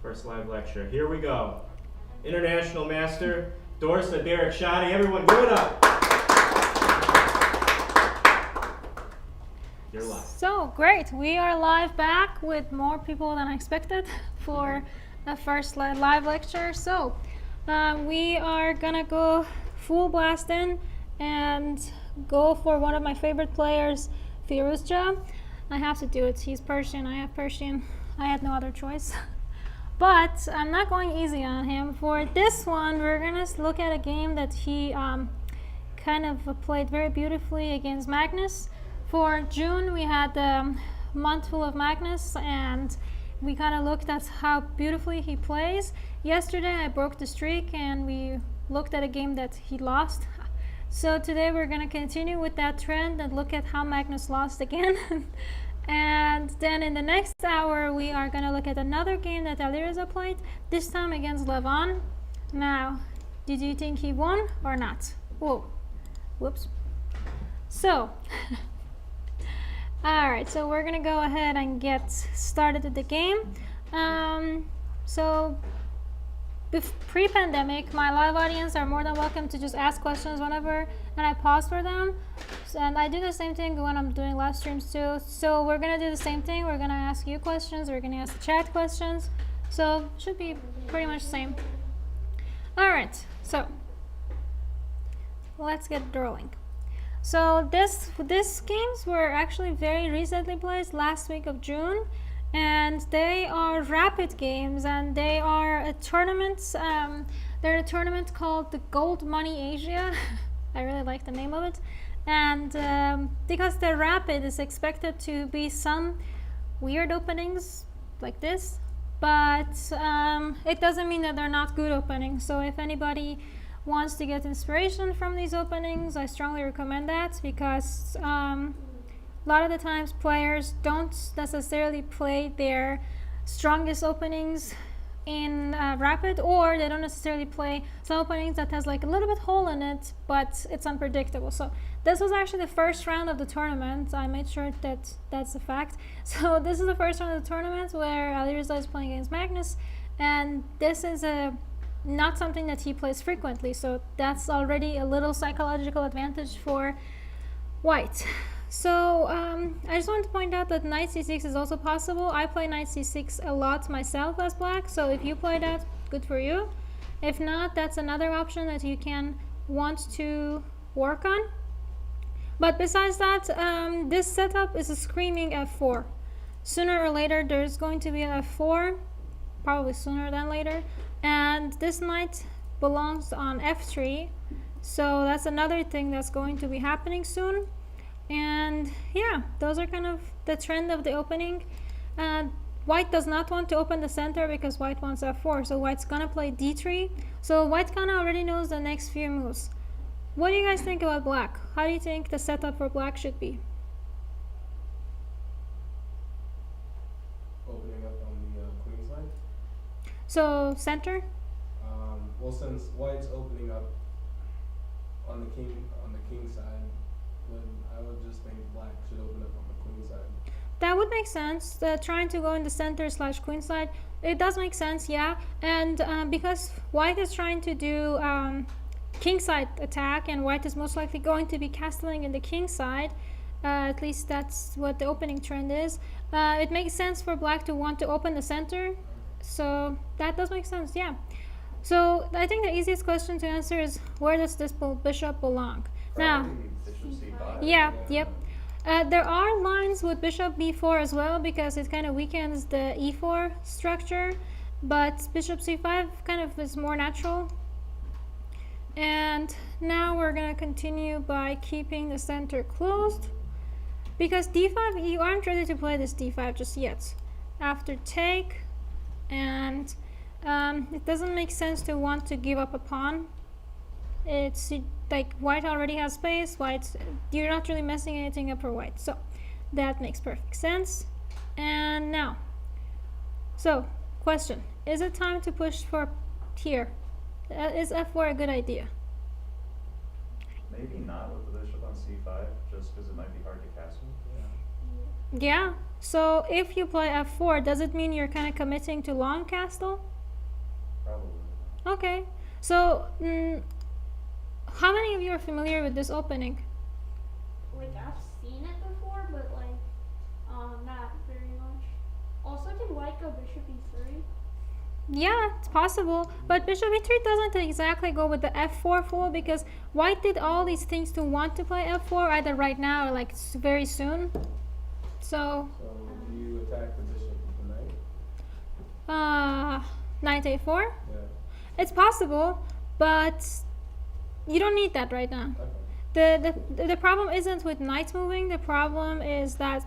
First live lecture. Here we go. International Master Dorsa Derakhshani. Everyone give it up. You're live. So great. We are live back with more people than I expected for the first live lecture. So we are gonna go full blast in and go for one of my favorite players, Firouzja. I have to do it. He's Persian. I have Persian. I had no other choice. But I'm not going easy on him. For this one, we're gonna look at a game that he kind of played very beautifully against Magnus. For June, we had the month full of Magnus, and we kind of looked at how beautifully he plays. Yesterday, I broke the streak, and we looked at a game that he lost. So today, we're gonna continue with that trend and look at how Magnus lost again. And then in the next hour, we are going to look at another game that Alireza played, this time against Levon. Now, did you think he won or not? Whoa, whoops. So, alright, so we're going to go ahead and get started with the game. Pre-pandemic, my live audience are more than welcome to just ask questions whenever, and I pause for them. And I do the same thing when I'm doing live streams too. So we're gonna do the same thing. We're gonna ask you questions. We're gonna ask the chat questions. So should be pretty much the same. All right. So let's get rolling. So these games were actually very recently played last week of June, and they are rapid games, and they are a tournament. They're a tournament called the Goldmoney Asia. I really like the name of it. And because the rapid is expected to be some weird openings like this, but it doesn't mean that they're not good openings. So if anybody wants to get inspiration from these openings, I strongly recommend that, because a lot of the times players don't necessarily play their strongest openings in rapid, or they don't necessarily play some openings that has like a little bit hole in it, but it's unpredictable. So this was actually the first round of the tournament. I made sure that that's a fact. So this is the first round of the tournament where Alireza is playing against Magnus, and this is not something that he plays frequently, so that's already a little psychological advantage for white. So I just wanted to point out that knight c6 is also possible. I play knight c6 a lot myself as black, so if you play that, good for you. If not, that's another option that you can want to work on. But besides that, this setup is a screaming f4. Sooner or later, there's going to be an f4, probably sooner than later, and this knight belongs on f3, so that's another thing that's going to be happening soon. And yeah, those are kind of the trend of the opening. White does not want to open the center because white wants f4, so white's gonna play d3. So white kinda already knows the next few moves. What do you guys think about black? How do you think the setup for black should be? Opening up on the queen side. So center? Well, since white's opening up on the king side, I would just think black should open up on the queen side. That would make sense. Trying to go in the center / queen side, it does make sense, yeah. And because white is trying to do king side attack, and white is most likely going to be castling in the king side, at least that's what the opening trend is. It makes sense for black to want to open the center, so that does make sense, yeah. So I think the easiest question to answer is, where does this bishop belong? Now, yeah, yep. There are lines with bishop b4 as well, because it kind of weakens the e4 structure, but bishop c5 kind of is more natural. And now we're going to continue by keeping the center closed, because d5, you aren't ready to play this d5 just yet. After take, and it doesn't make sense to want to give up a pawn. It's like white already has space, you're not really messing anything up for white, so that makes perfect sense. And now, so question, is it time to push for here? Is f4 a good idea? Maybe not with the bishop on c5, just because it might be hard to castle. Yeah, So if you play f4, does it mean you're kind of committing to long castle? Probably. Okay. So how many of you are familiar with this opening? Like, I've seen it before, but like, not very much. Also, can white go bishop e3? Yeah, it's possible, but bishop e3 doesn't exactly go with the f4 flow because white did all these things to want to play f4 either right now or like very soon. So So do you attack the bishop with the knight? knight a4, Yeah. it's possible, but you don't need that right now. Okay. The problem isn't with knights moving. The problem is that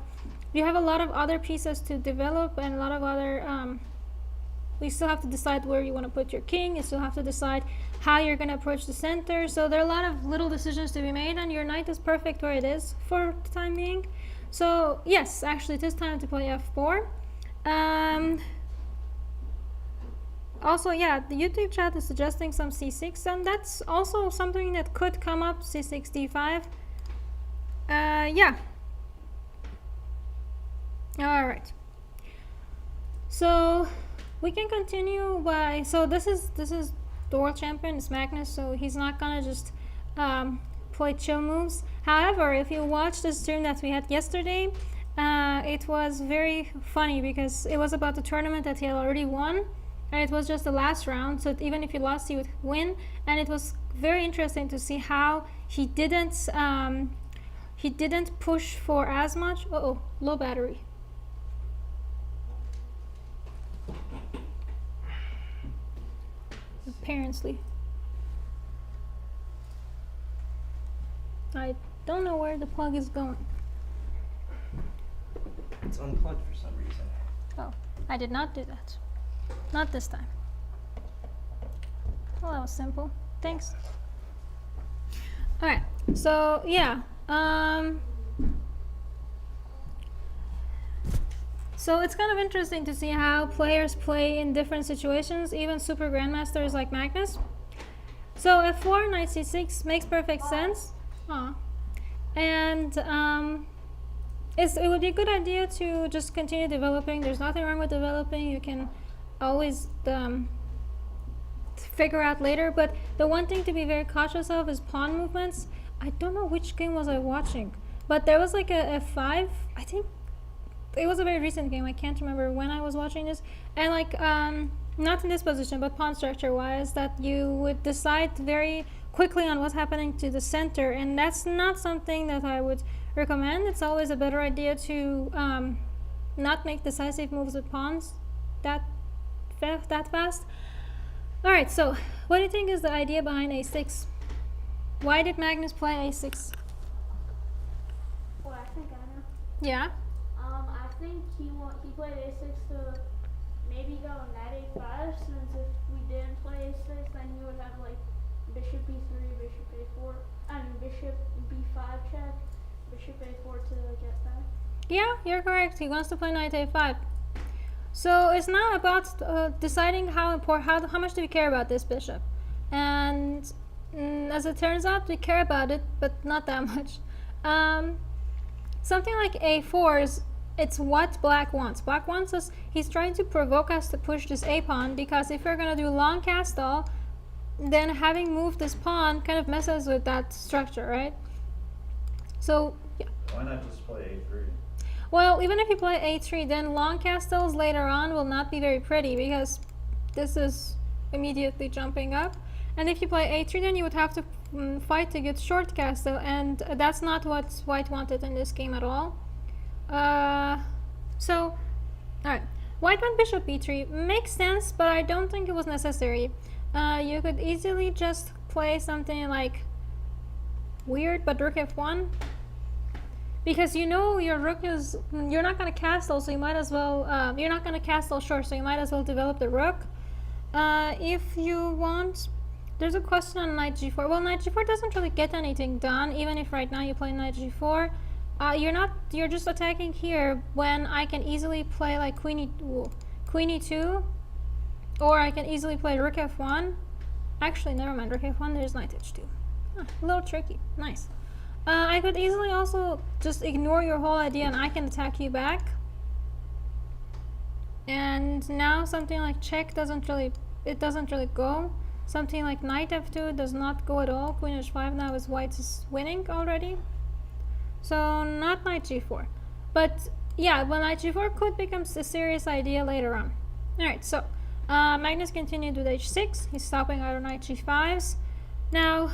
you have a lot of other pieces to develop and a lot of other you still have to decide where you want to put your king. You still have to decide how you're going to approach the center. So there are a lot of little decisions to be made, and your knight is perfect where it is for the time being. So yes, actually it is time to play f4. Also, yeah, the YouTube chat is suggesting some c6, and that's also something that could come up, c6, d5. Yeah. All right. So we can continue by, so this is the world champion, it's Magnus, so he's not gonna just play chill moves. However, if you watch the stream that we had yesterday, it was very funny because it was about the tournament that he had already won, and it was just the last round, so even if you lost, you would win. And it was very interesting to see how he didn't push for as much. Low battery. Apparently. I don't know where the plug is going. It's unplugged for some reason. Oh, I did not do that. Not this time. Well, that was simple. Thanks. Alright, so yeah. So it's kind of interesting to see how players play in different situations, even super grandmasters like Magnus. So f4, knight c6 makes perfect sense. And it would be a good idea to just continue developing. There's nothing wrong with developing. You can always figure out later. But the one thing to be very cautious of is pawn movements. I don't know which game was I watching, but there was like a f5. I think it was a very recent game. I can't remember when I was watching this. And like, not in this position, but pawn structure wise, that you would decide very quickly on what's happening to the center. And that's not something that I would recommend. It's always a better idea to not make decisive moves with pawns that fast. All right, so what do you think is the idea behind a6? Why did Magnus play a6? Well, I think I know. Yeah. I think he played a6 to maybe go knight a5, since if we didn't play a6, then you would have like bishop e3, bishop a4, bishop b5 check, bishop a4 to get back. Yeah, you're correct. He wants to play knight a5. So it's not about deciding how much do we care about this bishop, and as it turns out, we care about it, but not that much. Something like a4 is. It's what black wants. Black wants us, he's trying to provoke us to push this a pawn, because if we're going to do long castle, then having moved this pawn kind of messes with that structure, right? So, yeah. Why not just play a3? Well, even if you play a3, then long castles later on will not be very pretty, because this is immediately jumping up. And if you play a3, then you would have to fight to get short castle, and that's not what white wanted in this game at all. So, alright, white went bishop b3 makes sense, but I don't think it was necessary. You could easily just play something like weird, but rook f1, because you know your rook is, you're not going to castle, so you might as well, you're not going to castle short, so you might as well develop the rook. If you want, there's a question on knight g4. Well, knight g4 doesn't really get anything done, even if right now you play knight g4. You're just attacking here when I can easily play like queen e2, or I can easily play rook f1. Actually, never mind, rook f1, there's knight h2. A little tricky, nice. I could easily also just ignore your whole idea and I can attack you back. And now something like check doesn't really go. Something like knight f2 does not go at all. Queen h5 now is white is winning already. So not knight g4. But yeah, well, knight g4 could become a serious idea later on. Alright, so Magnus continued with h6. He's stopping out of knight g5s. Now,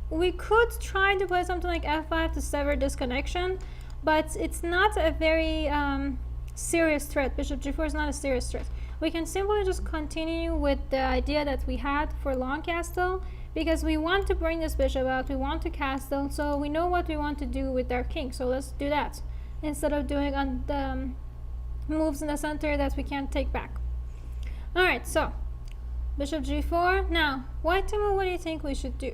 we could try to play something like f5 to sever this connection, but it's not a very serious threat. Bishop g4 is not a serious threat. We can simply just continue with the idea that we had for long castle, because we want to bring this bishop out, we want to castle, so we know what we want to do with our king, so let's do that instead of doing on the moves in the center that we can't take back. Alright, so bishop g4. Now, white to move, what do you think we should do?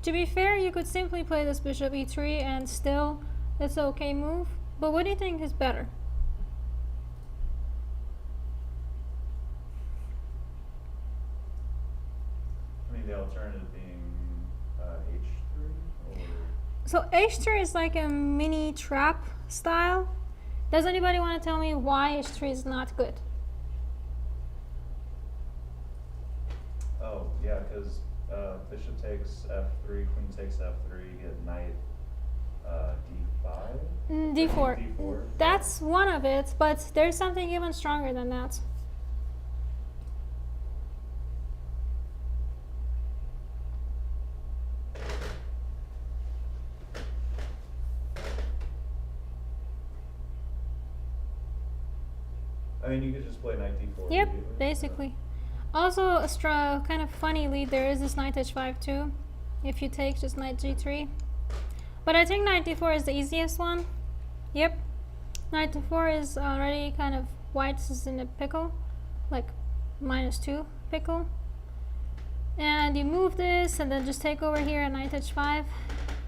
To be fair, you could simply play this bishop e3 and still it's an okay move, but what do you think is better? I mean, the alternative being h3 or... So h3 is like a mini trap style. Does anybody want to tell me why h3 is not good? Oh, yeah, because bishop takes f3, queen takes f3, you get knight d5? D4. D4. That's one of it, but there's something even stronger than that. I mean, you could just play knight d4. Yep, immediately, basically. Also, a kind of funny lead there is this knight h5 too. If you take just knight g3. But I think knight d4 is the easiest one. Yep. Knight d4 is already kind of white is in a pickle. Like -2 pickle. And you move this and then just take over here at knight h5.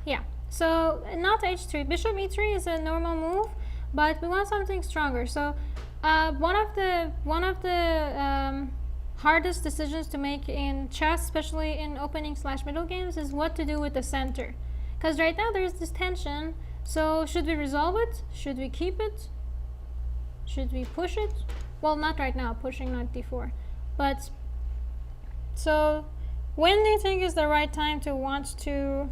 Yeah. So not h3. Bishop e3 is a normal move, but we want something stronger. So one of the hardest decisions to make in chess, especially in opening/middle games, is what to do with the center. Because right now there's this tension. So should we resolve it? Should we keep it? Should we push it? Well, not right now, pushing knight d4. But so when do you think is the right time to want to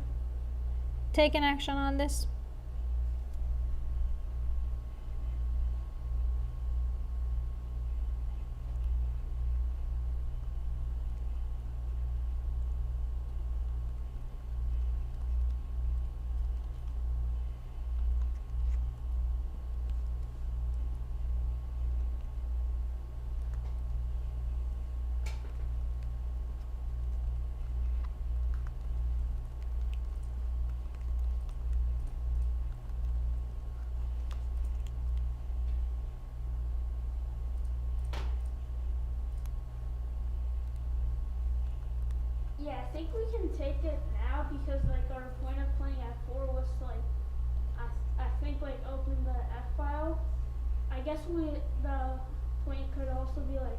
take an action on this? Yeah, I think we can take it now because like our point of playing f4 was like I think like open the f file. I guess the point could also be like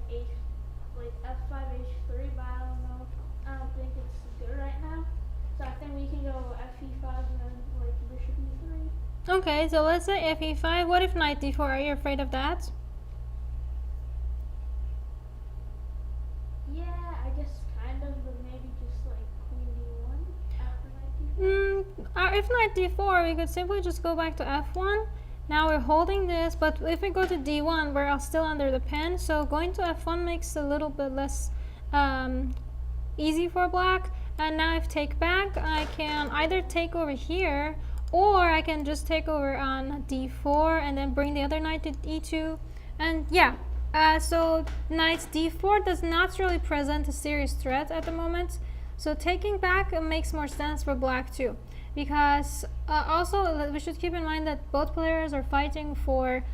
f5 h3, but I don't know. I don't think it's good right now. So I think we can go fe5 and then like bishop e3. Okay, so let's say fe5. What if knight d4? Are you afraid of that? Yeah, I guess kind of, but maybe just like queen d1 after knight d4. If knight d4, we could simply just go back to f1. Now we're holding this, but if we go to d1, we're still under the pin. So going to f1 makes it a little bit less easy for black. And now if take back, I can either take over here, or I can just take over on d4 and then bring the other knight to e2. And yeah, so knight d4 does not really present a serious threat at the moment. So taking back makes more sense for black too. Because also we should keep in mind that both players are fighting for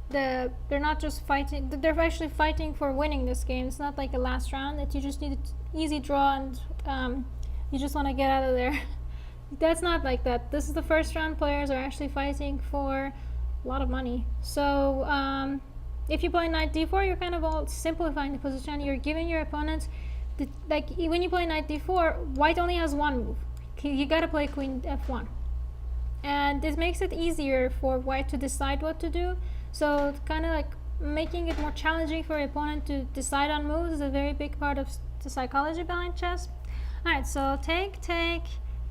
they're not just fighting, they're actually fighting for winning this game. It's not like a last round that you just need an easy draw and you just want to get out of there. That's not like that. This is the first round. Players are actually fighting for a lot of money. So if you play knight d4, you're kind of all simplifying the position. You're giving your opponent, like when you play knight d4, white only has one move. You gotta play queen f1. and it makes it easier for white to decide what to do. So kind of like making it more challenging for your opponent to decide on moves is a very big part of the psychology behind chess. Alright, so take,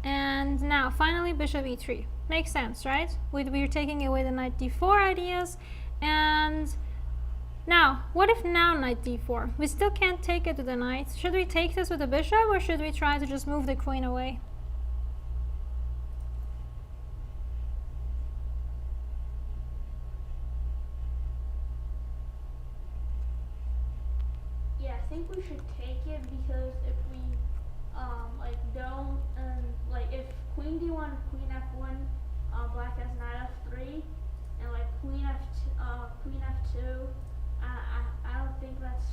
and now finally bishop e3. Makes sense, right? We're taking away the knight d4 ideas, and now, what if now knight d4? We still can't take it to the knight. Should we take this with the bishop, or should we try to just move the queen away? Yeah, I think we should take it because if we like don't like if queen d1, queen f1, black has knight f3, and like queen f2. I don't think that's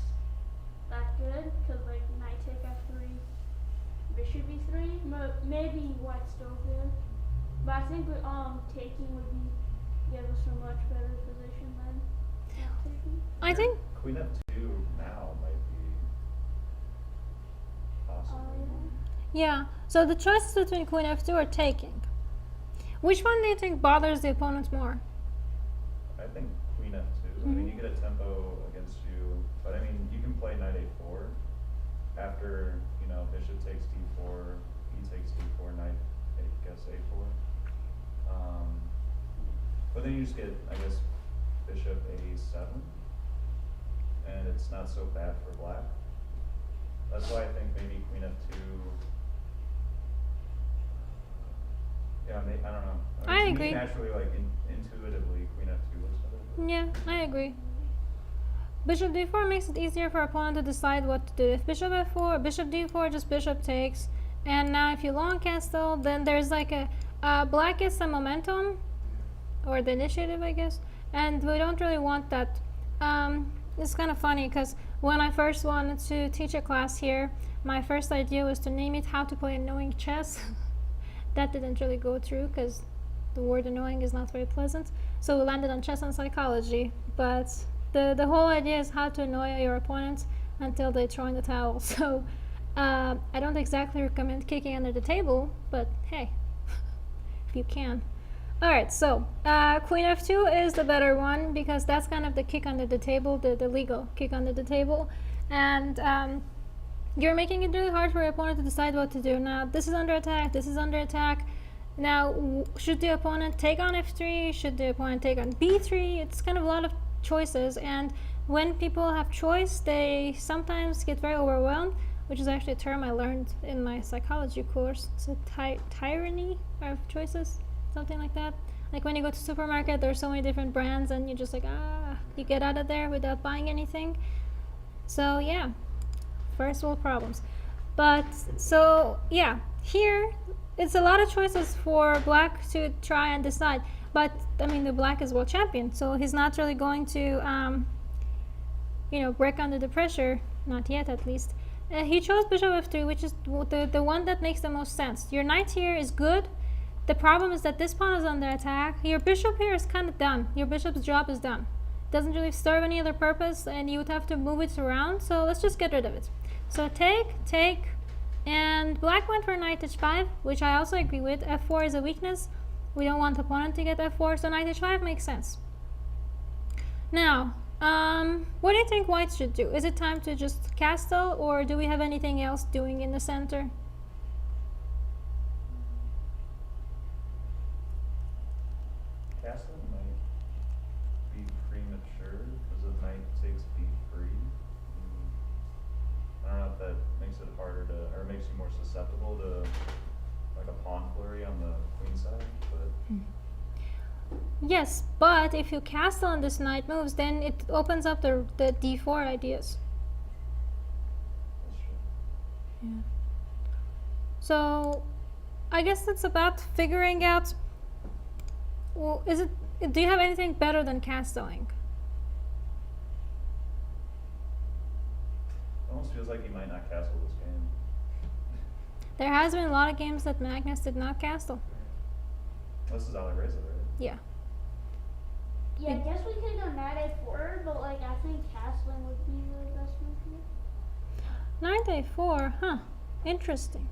that good because like knight take f3, bishop e3. Maybe white's still good, but I think taking would give us a much better position than not taking. I think Queen f2 now might be possible. yeah. So the choices between queen f2 or taking. Which one do you think bothers the opponent more? I think queen f2. I mean, you get a tempo against you, but I mean, you can play knight a4 after, you know, bishop takes d4, e takes d4, knight, I guess, a4. But then you just get, I guess, bishop a7, and it's not so bad for black. That's why I think maybe queen f2. Yeah, I don't know. I to agree. Me, naturally, like intuitively, queen f2 looks better. Yeah, I agree. Bishop d4 makes it easier for opponent to decide what to do. If bishop f4, bishop d4, just bishop takes. And now if you long castle, then there's like a black gets some momentum, or the initiative, I guess. And we don't really want that. It's kind of funny because when I first wanted to teach a class here, my first idea was to name it How to Play Annoying Chess. That didn't really go through because the word annoying is not very pleasant. So we landed on chess and psychology. But the whole idea is how to annoy your opponent until they throw in the towel. So I don't exactly recommend kicking under the table, but hey, if you can. Alright, so queen f2 is the better one because that's kind of the kick under the table, the legal kick under the table. And you're making it really hard for your opponent to decide what to do. Now, this is under attack, this is under attack. Now, should the opponent take on f3? Should the opponent take on b3? It's kind of a lot of choices, and when people have choice, they sometimes get very overwhelmed, which is actually a term I learned in my psychology course. It's a tyranny of choices, something like that. Like when you go to supermarket, there's so many different brands, and you're just like, you get out of there without buying anything. So yeah, first world problems. But so yeah, here it's a lot of choices for black to try and decide. But I mean, the black is world champion, so he's not really going to, break under the pressure. Not yet, at least. He chose bishop f3, which is the one that makes the most sense. Your knight here is good. The problem is that this pawn is under attack. Your bishop here is kind of done. Your bishop's job is done. Doesn't really serve any other purpose, and you would have to move it around. So let's just get rid of it. So take, and black went for knight h5, which I also agree with. f4 is a weakness. We don't want the opponent to get f4, so knight h5 makes sense. Now, what do you think white should do? Is it time to just castle, or do we have anything else doing in the center? Castling might be premature because of knight takes b3. I don't know if that makes it harder to, or makes you more susceptible to like a pawn flurry on the queen side, but Yes, but if you castle and this knight moves, then it opens up the d4 ideas. that's true. Yeah. So, I guess it's about figuring out. Well, do you have anything better than castling? It almost feels like he might not castle this game. There has been a lot of games that Magnus did not castle. This is Alireza, right? Yeah. Yeah, I guess we could go knight a4, but like I think castling would be the best move here. Knight a4, huh? Interesting.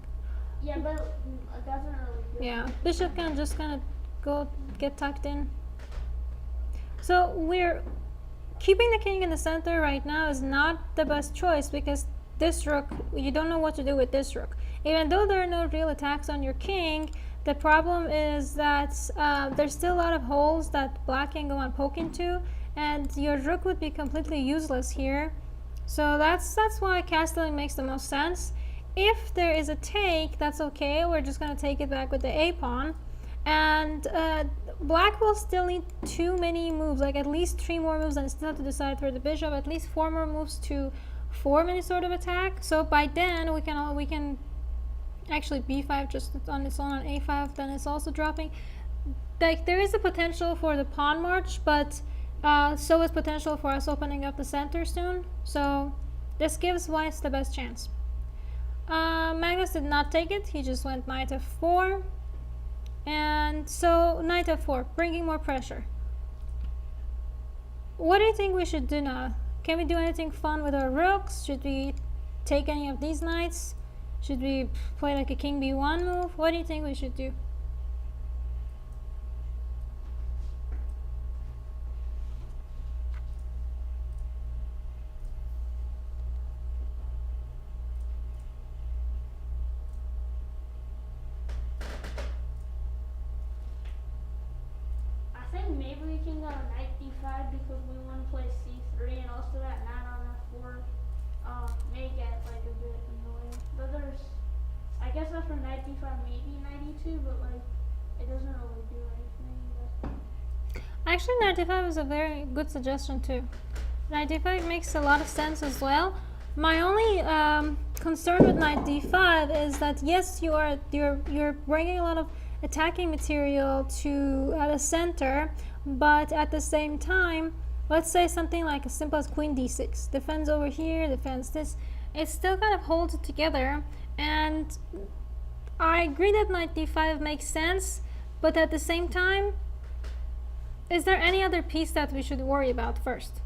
Yeah, but it doesn't really do Yeah, anything. bishop can just kind of go get tucked in. So we're keeping the king in the center right now is not the best choice because this rook, you don't know what to do with this rook. Even though there are no real attacks on your king, the problem is that there's still a lot of holes that black can go and poke into, and your rook would be completely useless here. So that's why castling makes the most sense. If there is a take, that's okay. We're just going to take it back with the a pawn. And black will still need too many moves, like at least 3 more moves, and still have to decide for the bishop, at least 4 more moves to form any sort of attack. So by then we can actually b5 just on its own on a5, then it's also dropping. Like there is a potential for the pawn march, but so is potential for us opening up the center soon. So this gives whites the best chance. Magnus did not take it, he just went knight f4. And so knight f4, bringing more pressure. What do you think we should do now? Can we do anything fun with our rooks? Should we take any of these knights? Should we play like a king b1 move? What do you think we should do? I think maybe we can go knight d5 because we want to play c3 and also that knight on f4 may get like a bit annoying. But there's, I guess after knight d5 maybe knight e2, but like it doesn't really do anything. Actually, knight d5 is a very good suggestion too. Knight d5 makes a lot of sense as well. My only concern with knight d5 is that yes, you're bringing a lot of attacking material to the center, but at the same time, let's say something like as simple as queen d6 defends over here, defends this, it still kind of holds it together. And I agree that knight d5 makes sense, but at the same time, is there any other piece that we should worry about first?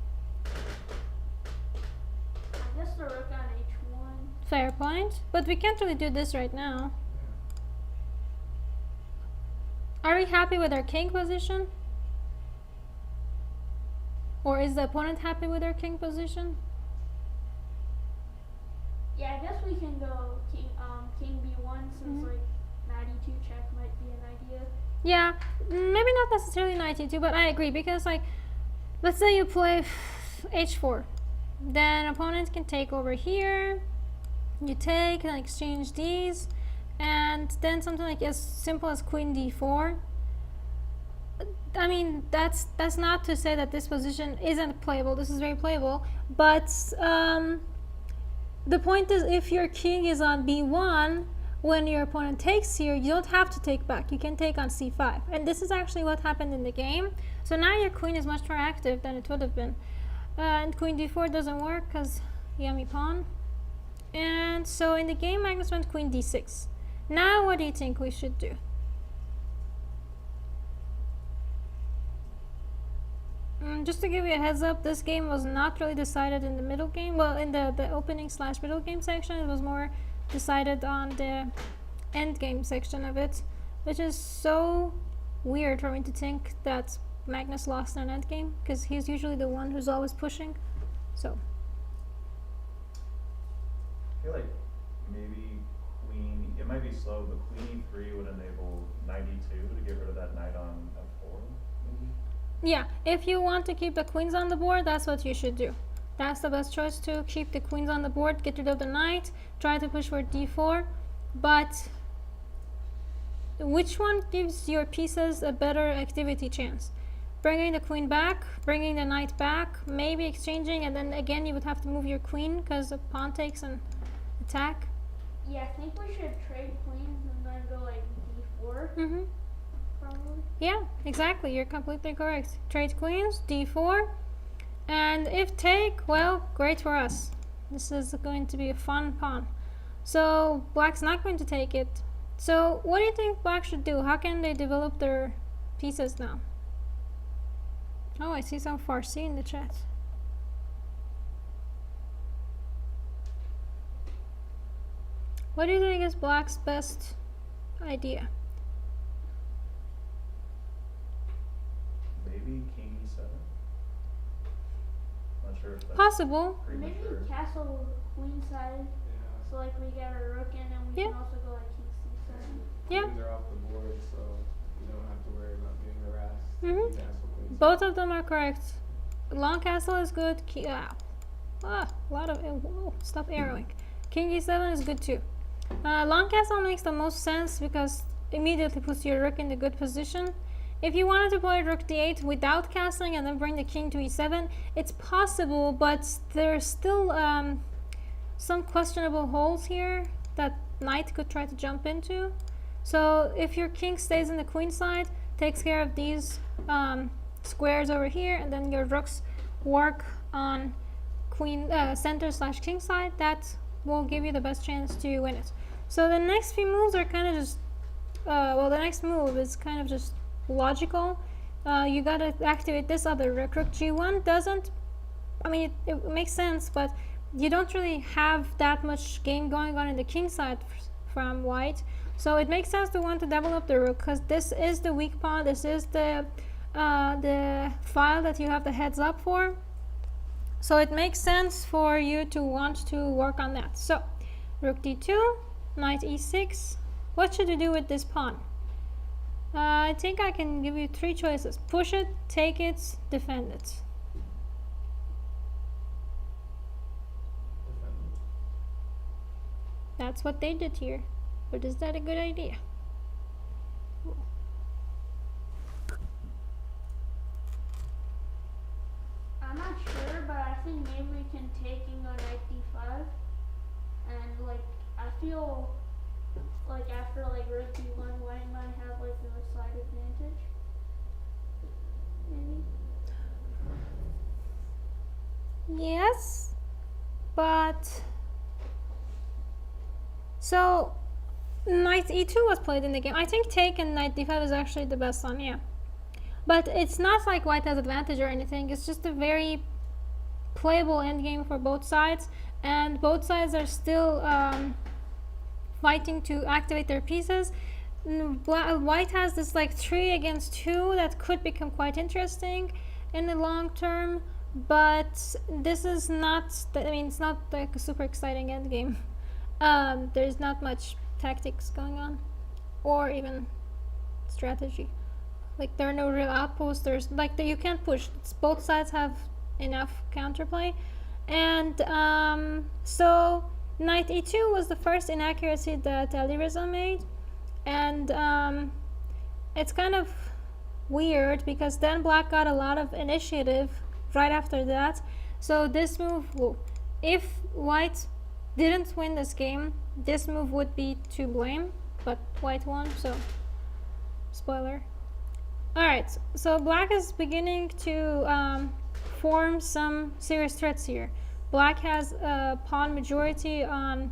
I guess the rook on h1. Fair point, but we can't really do this right now. Are we happy with our king position? Or is the opponent happy with our king position? Yeah, I guess we can go king b1 since like knight e2 check might be an idea. Yeah, maybe not necessarily knight e2, but I agree because like, let's say you play h4, then opponent can take over here, you take and exchange these, and then something like as simple as queen d4. I mean, that's not to say that this position isn't playable. This is very playable, but the point is, if your king is on b1, when your opponent takes here, you don't have to take back. You can take on c5, and this is actually what happened in the game. So now your queen is much more active than it would have been, and queen d4 doesn't work because yummy pawn. And so in the game, Magnus went queen d6. Now what do you think we should do? Just to give you a heads up, this game was not really decided in the middle game. Well, in the opening / middle game section, it was more decided on the end game section of it, which is so weird for me to think that Magnus lost an end game, because he's usually the one who's always pushing. So I feel like maybe queen, it might be slow, but queen e3 would enable knight e2 to get rid of that knight on f4, maybe? yeah, if you want to keep the queens on the board, that's what you should do. That's the best choice, to keep the queens on the board, get rid of the knight, try to push for d4. But which one gives your pieces a better activity chance? Bringing the queen back, bringing the knight back, maybe exchanging, and then again you would have to move your queen because the pawn takes an attack. Yeah, I think we should trade queens and then go like d4. Probably. Yeah, exactly. You're completely correct. Trade queens, d4. And if take, well, great for us. This is going to be a fun pawn. So black's not going to take it. So what do you think black should do? How can they develop their pieces now? Oh, I see some Farsi in the chat. What do you think is black's best idea? sure if that's Possible. Maybe premature. castle queen side. Yeah. So like we get our rook in and we Yeah. can also go like king c7. Yeah. Queens are off the board, so you don't have to worry about getting harassed. Mhm. You castle queens. Both of them are correct. Long castle is good. A lot of whoa, stop arrowing. King e7 is good too. Long castle makes the most sense because immediately puts your rook in a good position. If you wanted to play rook d8 without castling and then bring the king to e7, it's possible, but there's still some questionable holes here that knight could try to jump into. So if your king stays in the queen side, takes care of these squares over here, and then your rooks work on queen center/king side, that will give you the best chance to win it. So the next few moves are kind of just the next move is kind of just logical. You gotta activate this other rook. Rook g1 doesn't, I mean, it makes sense, but you don't really have that much game going on in the king side from white. So it makes sense to want to develop the rook because this is the weak pawn. This is the file that you have the heads up for. So it makes sense for you to want to work on that. So rook d2, knight e6. What should you do with this pawn? I think I can give you three choices. Push it, take it, defend it. Defend. That's what they did here. But is that a good idea? I'm not sure, but I think maybe we can take and go knight d5. And like I feel like after like rook d1, white might have like a slight advantage. Maybe. Yes, but so knight e2 was played in the game. I think take and knight d5 is actually the best one, yeah. But it's not like white has advantage or anything. It's just a very playable endgame for both sides, and both sides are still fighting to activate their pieces. White has this like 3 against 2 that could become quite interesting in the long term, but this is not, I mean, it's not like a super exciting endgame. There's not much tactics going on or even strategy. Like there are no real outposts. There's like you can't push. Both sides have enough counterplay, and so knight e2 was the first inaccuracy that Alireza made, and it's kind of weird because then black got a lot of initiative right after that. So this move, if white didn't win this game, this move would be to blame, but white won, so spoiler. Alright, so black is beginning to form some serious threats here. Black has a pawn majority on,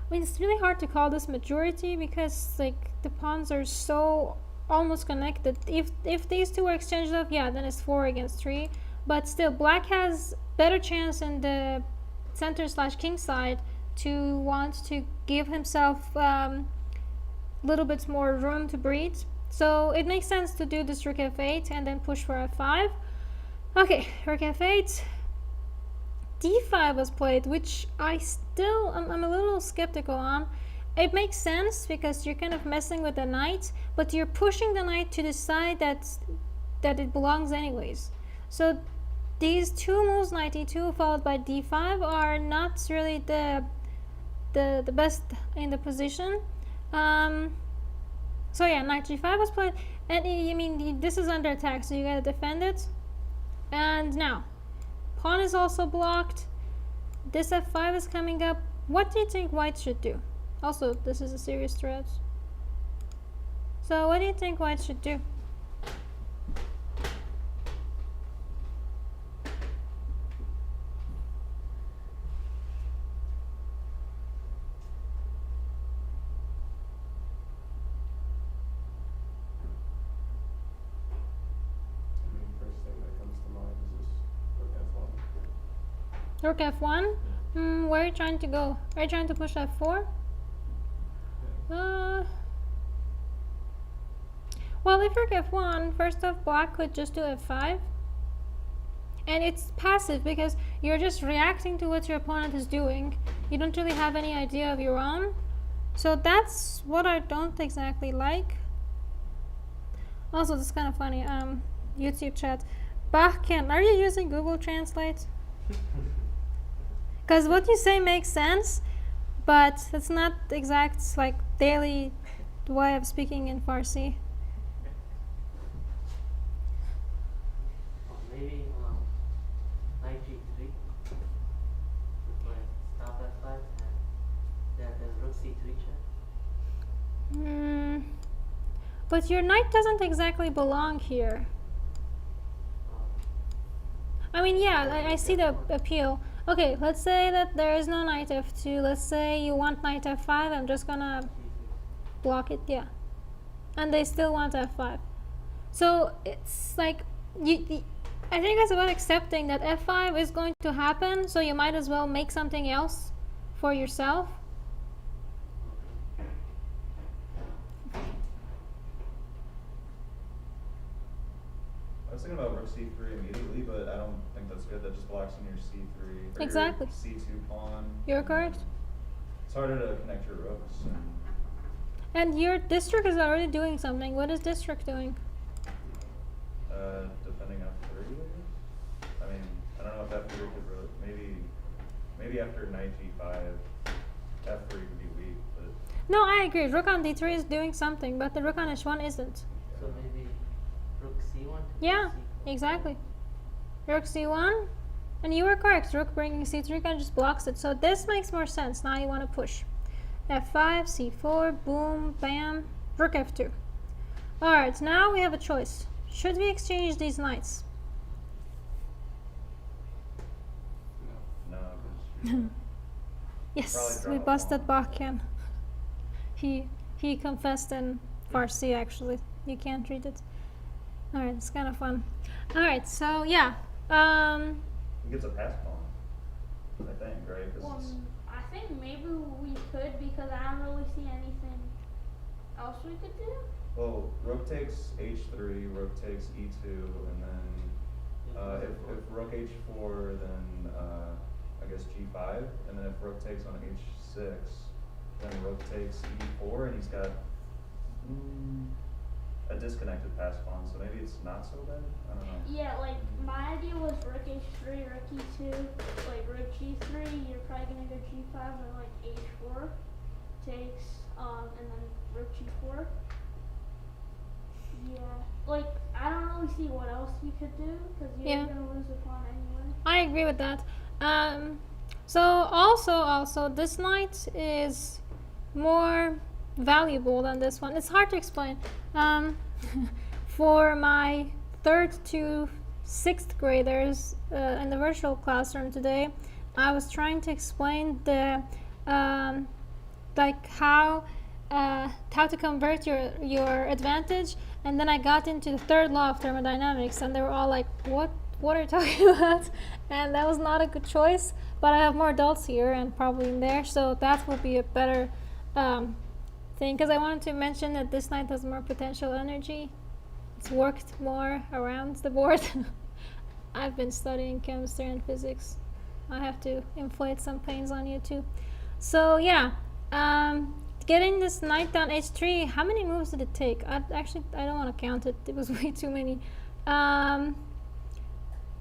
I mean, it's really hard to call this majority because like the pawns are so almost connected. If these two are exchanged off, yeah, then it's 4 against 3. But still, black has better chance in the center/king side to want to give himself little bit more room to breathe. So it makes sense to do this rook f8 and then push for f5. Okay, rook f8. d5 was played, which I'm a little skeptical on. It makes sense because you're kind of messing with the knight, but you're pushing the knight to the side that it belongs anyways. So these two moves, knight e2 followed by d5, are not really the best in the position. So yeah, knight g5 was played, and I mean this is under attack, so you gotta defend it. And now, pawn is also blocked. This f5 is coming up. What do you think white should do? Also, this is a serious threat. So what do you think white should do? Rook f1. Where are you trying to go? Are you trying to push f4? Well, if rook f1, first off, black could just do f5. and it's passive because you're just reacting to what your opponent is doing. You don't really have any idea of your own. So that's what I don't exactly like. Also, this is kind of funny. YouTube chat. Bahken, are you using Google Translate? Because what you say makes sense, but it's not exact like daily way of speaking in Farsi. Or maybe knight g3 with like stop f5 and then rook c3 check. But your knight doesn't exactly belong here. I mean, yeah, I see the appeal. Okay, let's say that there is no knight f2. Let's say you want knight f5. I'm just gonna block it, yeah. And they still want f5. So it's like, I think it's about accepting that f5 is going to happen, so you might as well make something else for yourself. I was thinking about rook c3 immediately, but I don't think that's good. That just blocks in your c3 or Exactly. your c2 pawn. You're correct. It's harder to connect your rooks. And your district is already doing something. What is district doing? Defending f3, I guess. I mean, I don't know if f3 could really, maybe after knight g5, f3 could be weak, but. No, I agree. Rook on d3 is doing something, but the rook on h1 isn't. So maybe rook c1 to Yeah, c4. exactly. Rook c1, and you were correct. Rook bringing c3 kind of just blocks it. So this makes more sense. Now you want to push. f5, c4, boom, bam, rook f2. Alright, now we have a choice. Should we exchange these knights? No, because Yes, Probably we draw a busted pawn. Bahken. He confessed in Farsi actually. You can't read it. Alright, it's kind of fun. Alright, so yeah. he gets a pass pawn, I think, right? 'Cause Well, it's- I think maybe we could because I don't really see anything else we could do. well, rook takes h3, rook takes e2, and then if rook h4, then I guess g5, and then if rook takes on h6, then rook takes e4, and he's got a disconnected pass pawn, so maybe it's not so bad. I don't know. Yeah, like my idea was rook h3, rook e2, like rook g3. You're probably gonna go g5 and like h4 takes, and then rook g4. Yeah, like I don't really see what else you could do because you're Yeah. gonna lose a pawn anyway. I agree with that. So also this knight is more valuable than this one. It's hard to explain. For my 3rd to 6th graders in the virtual classroom today, I was trying to explain the like how to convert your advantage, and then I got into the 3rd law of thermodynamics, and they were all like, what are you talking about? And that was not a good choice, but I have more adults here and probably in there, so that will be a better thing, because I wanted to mention that this knight has more potential energy. It's worked more around the board. I've been studying chemistry and physics. I have to inflate some pains on you too. So yeah, getting this knight down h3, how many moves did it take? I don't want to count it. It was way too many.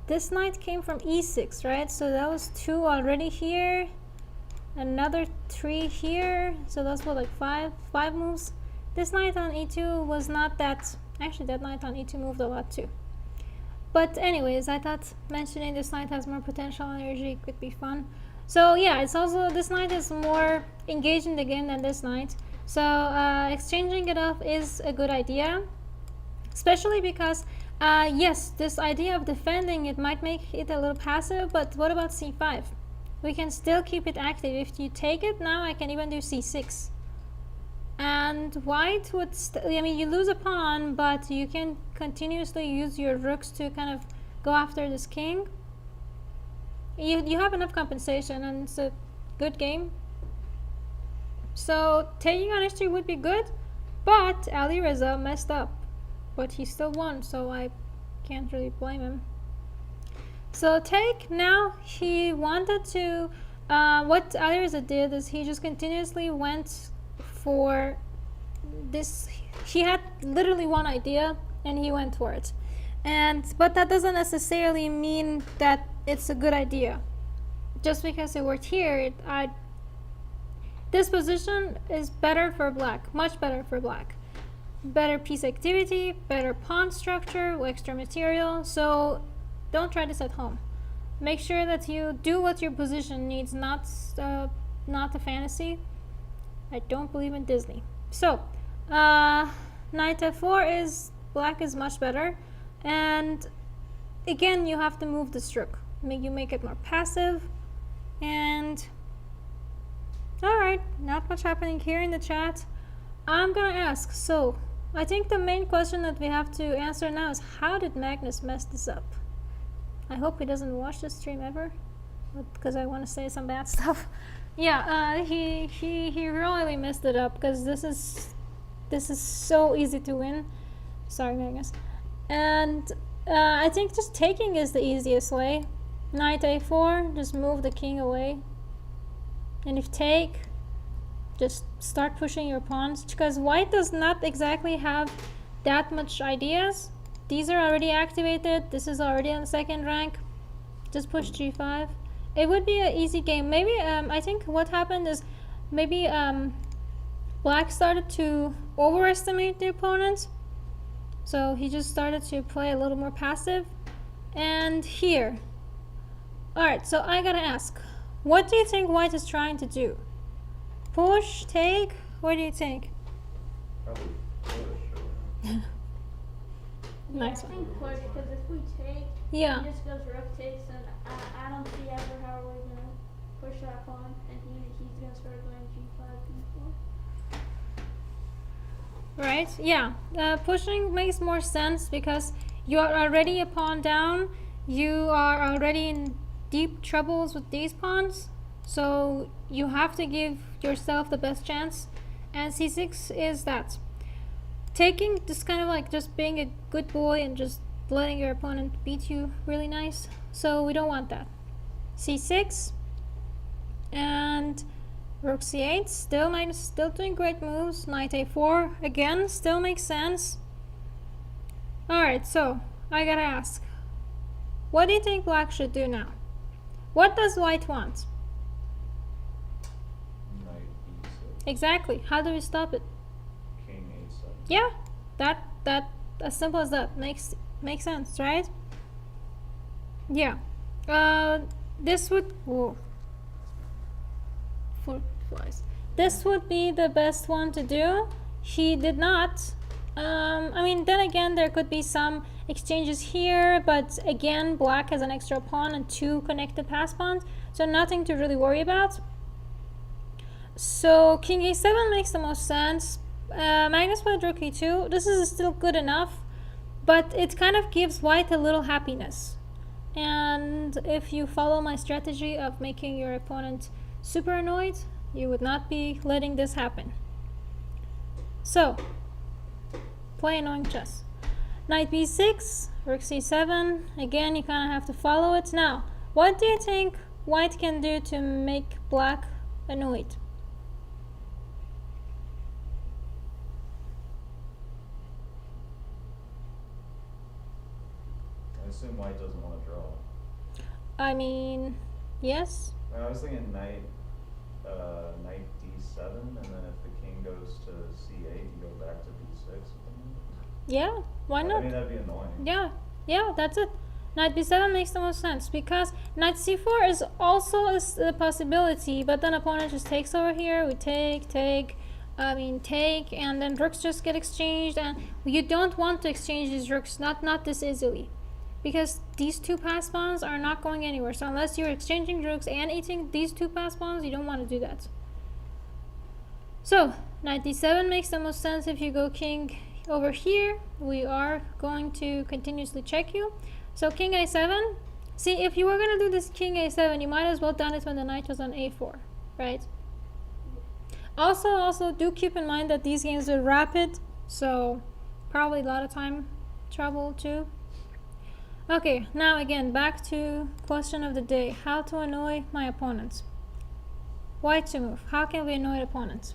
This knight came from e6, right? So that was 2 already here. Another 3 here. So that's what, like 5 moves. This knight on e2 was not that. Actually, that knight on e2 moved a lot too. But anyways, I thought mentioning this knight has more potential energy could be fun. So yeah, it's also, this knight is more engaged in the game than this knight. So exchanging it off is a good idea. Especially because, yes, this idea of defending it might make it a little passive, but what about c5? We can still keep it active. If you take it now, I can even do c6. And white would, I mean, you lose a pawn, but you can continuously use your rooks to kind of go after this king. You have enough compensation, and it's a good game. So taking on h3 would be good, but Alireza messed up. But he still won, so I can't really blame him. So take now. He wanted to. What Alireza did is he just continuously went for this. He had literally one idea and he went for it, but that doesn't necessarily mean that it's a good idea. Just because it worked here, this position is better for black, much better for black. Better piece activity, better pawn structure, extra material. So don't try this at home. Make sure that you do what your position needs, not a fantasy. I don't believe in Disney. So knight f4 is black is much better, and again you have to move this rook. You make it more passive, and all right, not much happening here in the chat. I'm gonna ask. So I think the main question that we have to answer now is, how did Magnus mess this up? I hope he doesn't watch this stream ever, because I want to say some bad stuff. Yeah, he really messed it up, because this is so easy to win. Sorry, Magnus. And I think just taking is the easiest way. Knight a4, just move the king away. And if take, just start pushing your pawns, because white does not exactly have that much ideas. These are already activated. This is already on the second rank. Just push g5. It would be an easy game. Maybe I think what happened is maybe black started to overestimate the opponent, so he just started to play a little more passive. And here, all right, so I gotta ask, what do you think white is trying to do? Push, take? What do you think? Probably push. Nice I one. think push, because if we take, Yeah. he just goes rook takes, and I don't see ever how we're gonna push that pawn, and he's gonna start going g5, d4. Right? Yeah. Pushing makes more sense because you are already a pawn down. You are already in deep troubles with these pawns. So you have to give yourself the best chance. And c6 is that. Taking, just kind of like just being a good boy and just letting your opponent beat you really nice. So we don't want that. c6 and rook c8, still doing great moves. Knight a4 again, still makes sense. Alright, so I gotta ask, what do you think black should do now? What does white want? Knight e6. Exactly. How do we stop it? King a7. Yeah, that as simple as that makes sense, right? Yeah. This would flies. This would be the best one to do. He did not. I mean, then again, there could be some exchanges here, but again, black has an extra pawn and 2 connected pass pawns, so nothing to really worry about. So king a7 makes the most sense. Magnus played rook e2. This is still good enough, but it kind of gives white a little happiness. And if you follow my strategy of making your opponent super annoyed, you would not be letting this happen. So play annoying chess. Knight b6, rook c7. Again, you kind of have to follow it. Now, what do you think white can do to make black annoyed? I assume white doesn't want to draw. I mean, yes. I was thinking knight d7, and then if the king goes to c8, you go back to b6. Yeah, why I not? mean, that'd be annoying. Yeah, that's it. Knight b7 makes the most sense because knight c4 is also a possibility, but then opponent just takes over here. We take, and then rooks just get exchanged, and you don't want to exchange these rooks, not this easily, because these 2 pass pawns are not going anywhere. So unless you're exchanging rooks and eating these 2 pass pawns, you don't want to do that. So knight d7 makes the most sense. If you go king over here, we are going to continuously check you. So king a7. See, if you were going to do this king a7, you might as well done it when the knight was on a4, right? Also do keep in mind that these games are rapid, so probably a lot of time travel too. Okay, now again, back to question of the day. How to annoy my opponents. White to move. How can we annoy opponents?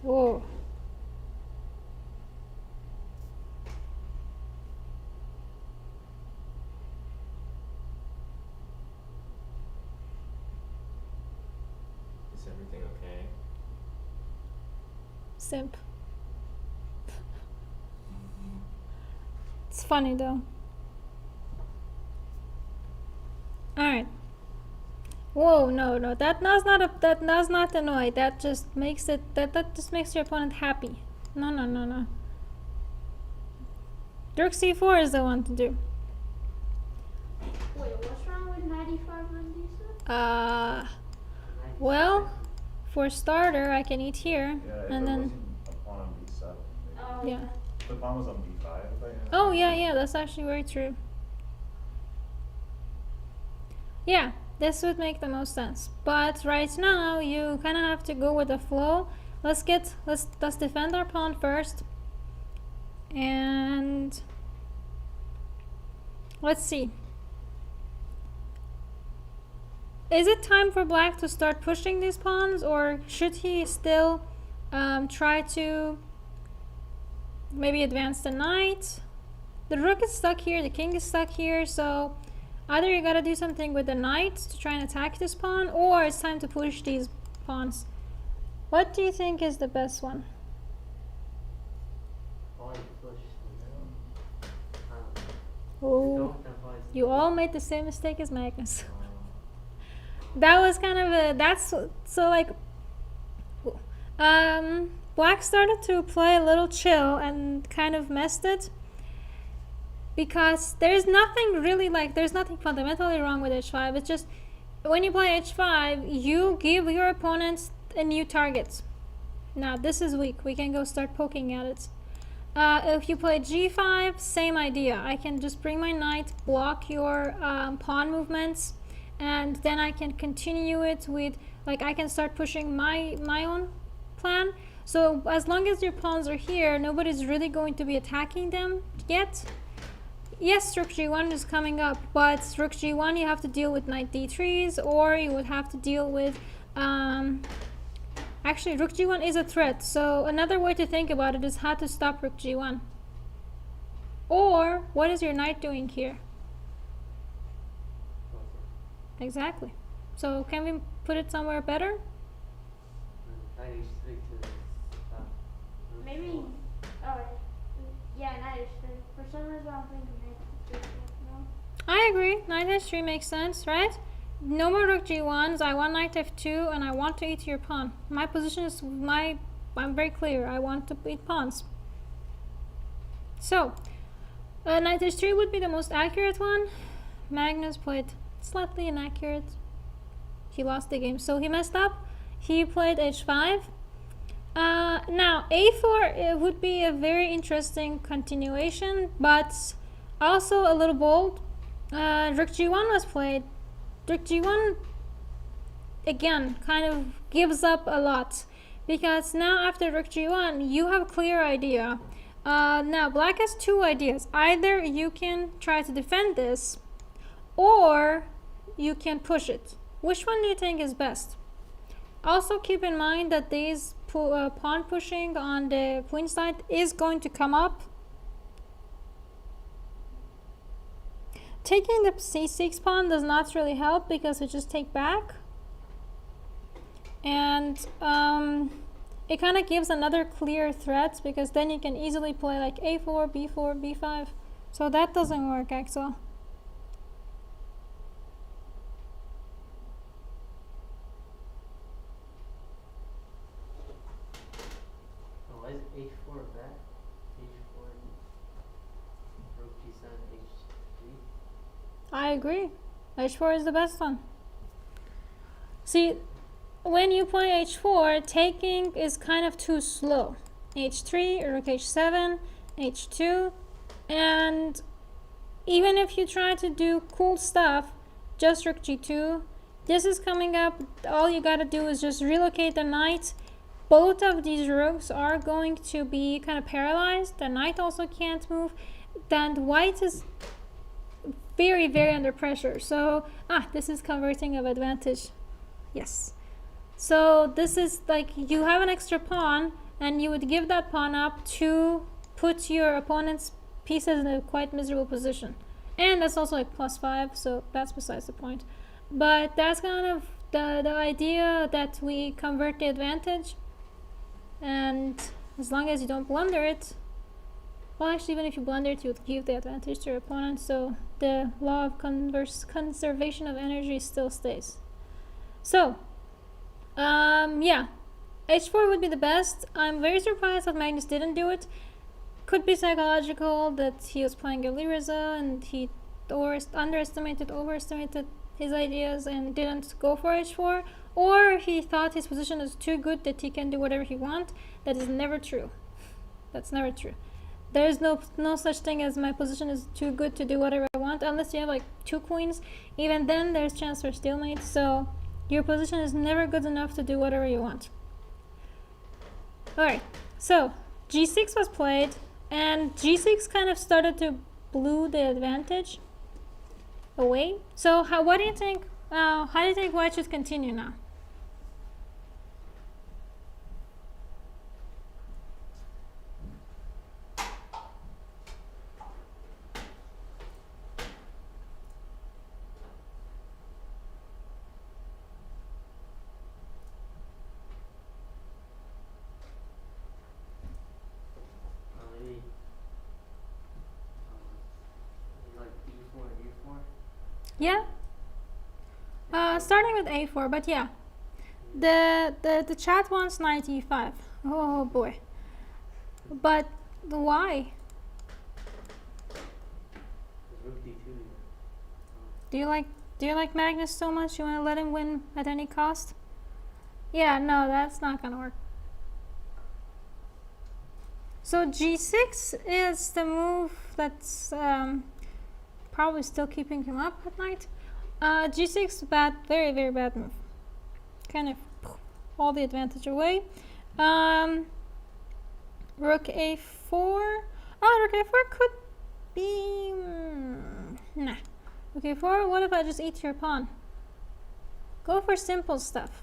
Whoa. Is everything okay? Simp. It's funny though. Alright. Whoa, no, that does not annoy. That just makes it that just makes your opponent happy. No. Rook c4 is the one to do. Wait, what's wrong with 95 on d6? Well, for starter, I can eat here, Yeah, if and it then wasn't a pawn on b7, maybe. Oh, yeah. The pawn was on b5, but Oh yeah, that's actually very true. Yeah, this would make the most sense. But right now, you kind of have to go with the flow. Let's defend our pawn first, and let's see. Is it time for black to start pushing these pawns, or should he still try to maybe advance the knight? The rook is stuck here, the king is stuck here, so either you gotta do something with the knight to try and attack this pawn, or it's time to push these pawns. What do you think is the best one? All push. Oh, you all made the same mistake as Magnus. That was kind of black started to play a little chill and kind of messed it, because there's nothing fundamentally wrong with h5. It's just when you play h5, you give your opponent a new target. Now this is weak, we can go start poking at it. If you play g5, same idea. I can just bring my knight, block your pawn movements, and then I can continue it with, I can start pushing my own plan. So as long as your pawns are here, nobody's really going to be attacking them yet. Yes, rook g1 is coming up, but rook g1 you have to deal with knight d3s, or you would have to deal with actually rook g1 is a threat, so another way to think about it is how to stop rook g1. Or what is your knight doing here? Exactly. So can we put it somewhere better? Maybe. Oh, yeah, knight h3. For some reason, I'm thinking knight h3. No. I agree. Knight h3 makes sense, right? No more rook g1s. I want knight f2, and I want to eat your pawn. My position is I'm very clear. I want to eat pawns. So, knight h3 would be the most accurate one. Magnus played slightly inaccurate. He lost the game, so he messed up. He played h5. Now a4 would be a very interesting continuation, but also a little bold. Rook g1 was played. Rook g1 again kind of gives up a lot, because now after rook g1 you have a clear idea. Now black has two ideas. Either you can try to defend this, or you can push it. Which one do you think is best? Also keep in mind that these pawn pushing on the queen side is going to come up. Taking the c6 pawn does not really help, because we just take back, and it kind of gives another clear threat, because then you can easily play like a4, b4, b5, so that doesn't work, Axel. Why is h4 back? h4, rook g7, h3. I agree. h4 is the best one. See, when you play h4, taking is kind of too slow. h3, rook h7, h2, and even if you try to do cool stuff, just rook g2, this is coming up. All you gotta do is just relocate the knight. Both of these rooks are going to be kind of paralyzed. The knight also can't move, then white is very, very under pressure. So, this is converting of advantage. Yes. So this is like you have an extra pawn, and you would give that pawn up to put your opponent's pieces in a quite miserable position. And that's also like +5, so that's besides the point. But that's kind of the idea, that we convert the advantage, and as long as you don't blunder it, well, actually, even if you blunder it, you would give the advantage to your opponent, so the law of conservation of energy still stays. So, yeah, h4 would be the best. I'm very surprised that Magnus didn't do it. Could be psychological, that he was playing Alireza and he overestimated his ideas and didn't go for h4, or he thought his position is too good that he can do whatever he wants. That is never true. That's never true. There is no such thing as my position is too good to do whatever I want, unless you have like 2 queens. Even then there's chance for stalemate, so your position is never good enough to do whatever you want. Alright, so g6 was played, and g6 kind of started to blew the advantage away. So how do you think white should continue now? Maybe like b4 and a4. Yeah. Starting with a4, but yeah. The chat wants knight e5. Oh boy. But why? Rook d2. Do you like Magnus so much you want to let him win at any cost? Yeah, no, that's not gonna work. So g6 is the move that's probably still keeping him up at night. G6, bad, very, very bad move. Kind of all the advantage away. Rook a4. Oh, rook a4 could be... nah. Rook a4, what if I just eat your pawn? Go for simple stuff.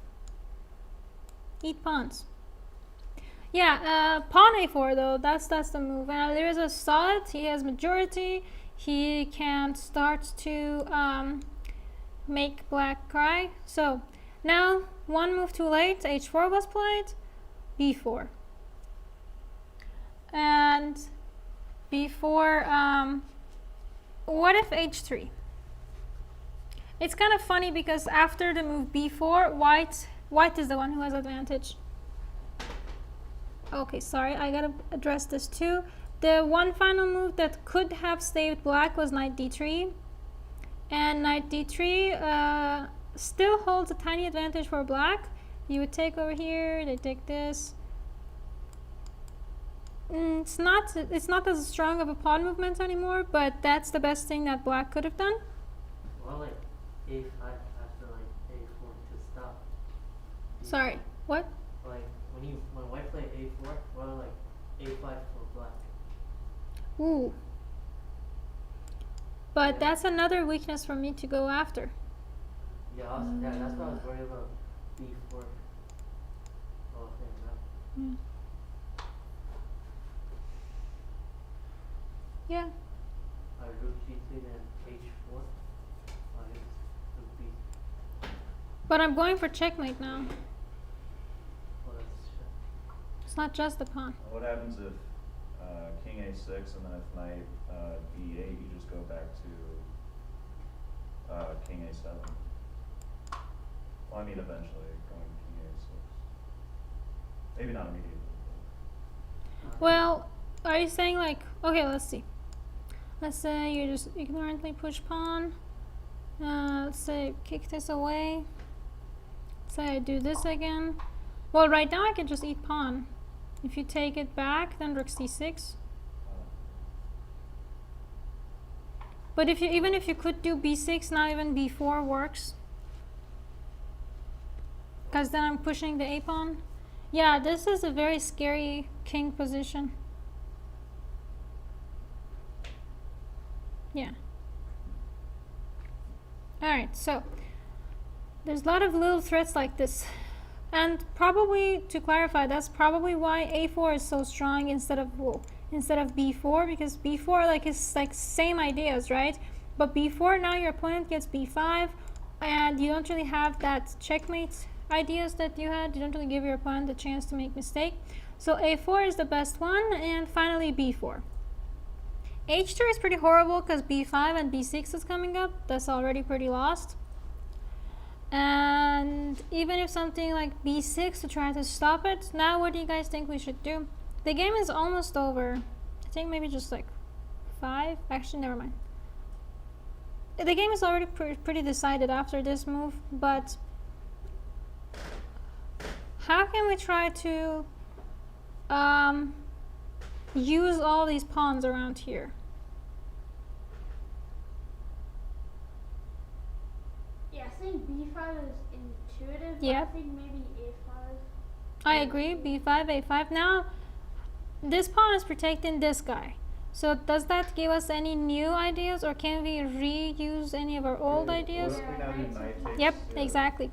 Eat pawns. Yeah, pawn a4 though, that's the move. And Alireza saw it, he has majority. He can start to make black cry. So now, one move too late, h4 was played, b4. And b4, what if h3? It's kind of funny because after the move b4, white is the one who has advantage. Okay, sorry, I gotta address this too. The one final move that could have saved black was knight d3. And knight d3 still holds a tiny advantage for black. You would take over here, they take this. It's not as strong of a pawn movement anymore, but that's the best thing that black could have done. Well, like a5 after like a4 to stop. Sorry, what? Like when white play a4, well, like a5 for black. Ooh. But Yeah. that's another weakness for me to go after. Yeah, that's what I was worried about. b4. Oh, okay, no. Yeah. Rook g3 and h4. Rook b. But I'm going for checkmate now. Oh, that's It's not just the pawn. What happens if king a6 and then if knight b8, you just go back to king a7? Well, I mean, eventually going king a6. Maybe not immediately. Well, are you saying like, okay, let's see. Let's say you just ignorantly push pawn. Let's say kick this away. Say I do this again. Well, right now I can just eat pawn. If you take it back, then rook c6. But even if you could do b6, now even b4 works. Because then I'm pushing the a pawn. Yeah, this is a very scary king position. Yeah. Alright, so there's a lot of little threats like this. And probably, to clarify, that's probably why a4 is so strong instead of b4, because b4 like is like same ideas, right? But b4, now your opponent gets b5, and you don't really have that checkmate ideas that you had. You don't really give your opponent the chance to make mistake. So a4 is the best one, and finally b4. h2 is pretty horrible because b5 and b6 is coming up. That's already pretty lost. And even if something like b6 to try to stop it, now what do you guys think we should do? The game is almost over. I think maybe just like 5. Actually, never mind. The game is already pretty decided after this move, but how can we try to use all these pawns around here? Yeah, I think b5 is intuitive. Yeah. But I think maybe a5. I agree, b5, a5. Now, this pawn is protecting this guy. So does that give us any new ideas, or can we reuse any of our old ideas? What if we now do knight takes? Yep, Yeah. exactly.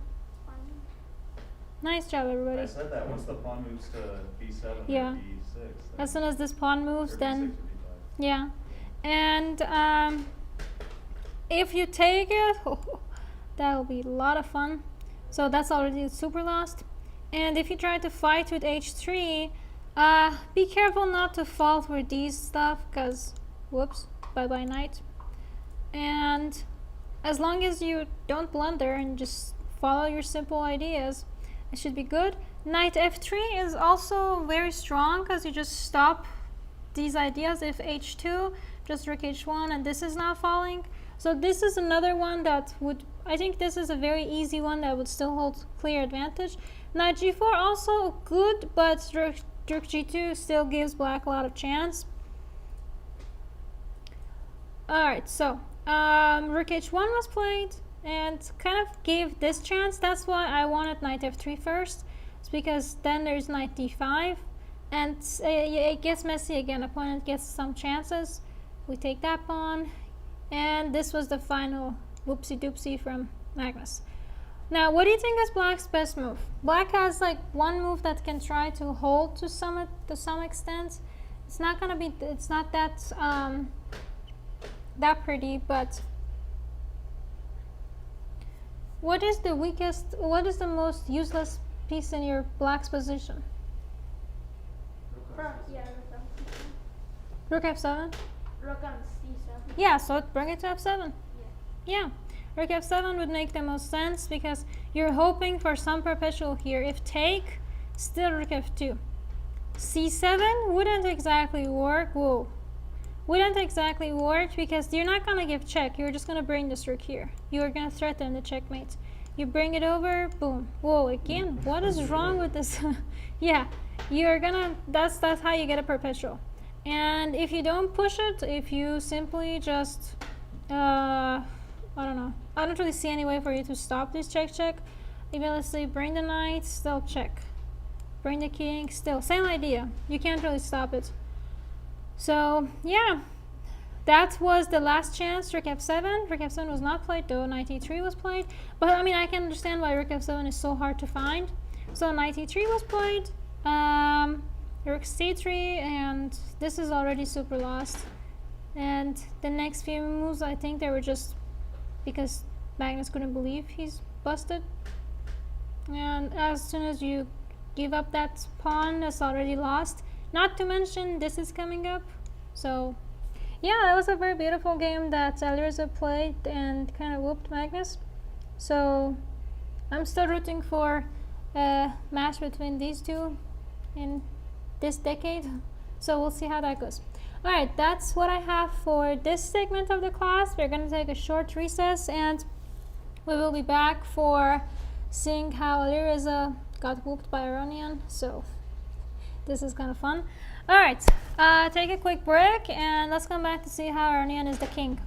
Nice job, I everybody. said that once the pawn moves to b7 Yeah. or b6. then- As soon as this pawn moves, or then b6 or b5. yeah. And if you take it, that'll be a lot of fun. So that's already super lost. And if you try to fight with h3, be careful not to fall for these stuff, because whoops, bye bye knight. And as long as you don't blunder and just follow your simple ideas, it should be good. Knight f3 is also very strong because you just stop these ideas. If h2, just rook h1, and this is not falling. So this is another one that would, I think this is a very easy one that would still hold clear advantage. Knight g4 also good, but rook g2 still gives black a lot of chance. Alright, so rook h1 was played and kind of gave this chance. That's why I wanted knight f3 first. It's because then there's knight d5, and it gets messy again. Opponent gets some chances. We take that pawn, and this was the final whoopsie doopsie from Magnus. Now, what do you think is black's best move? Black has like one move that can try to hold to some extent. It's not gonna be. It's not that that pretty, but what is the weakest? What is the most useless piece in your black's position? Rook on c7. Rook f7. Rook on c7. Yeah, so bring it to f7. Yeah. Yeah, rook f7 would make the most sense because you're hoping for some perpetual here. If take, still rook f2. c7 wouldn't exactly work. Whoa. Wouldn't exactly work because you're not going to give check. You're just going to bring this rook here. You're going to threaten the checkmate. You bring it over, boom. Whoa, again, what is wrong with this? Yeah, you're going to, that's how you get a perpetual. And if you don't push it, if you simply just, I don't know. I don't really see any way for you to stop this check. Even let's say bring the knight, still check. Bring the king, still. Same idea. You can't really stop it. So, yeah. That was the last chance, rook f7. Rook f7 was not played, though knight e3 was played. But, I mean, I can understand why rook f7 is so hard to find. So, knight e3 was played. Rook c3, and this is already super lost. And the next few moves, I think they were just because Magnus couldn't believe he's busted. And as soon as you give up that pawn, that's already lost. Not to mention this is coming up. So yeah, that was a very beautiful game that Alireza played and kind of whooped Magnus. So I'm still rooting for a match between these two in this decade. So we'll see how that goes. Alright, that's what I have for this segment of the class. We're going to take a short recess and we will be back for seeing how Alireza got whooped by Iranian. So this is kind of fun. Alright, take a quick break and let's come back to see how Iranian is the king.